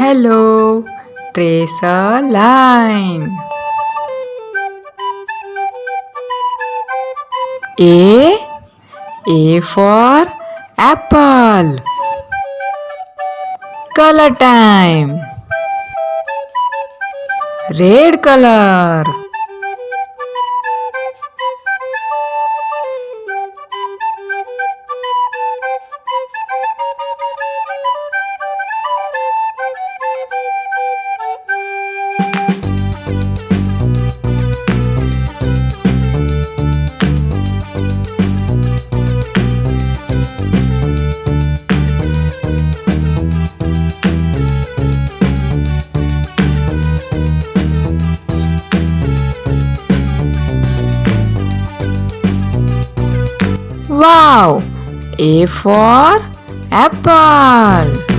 Hello. Trace a line. A for apple. Color time. Red color. Wow! A for apple.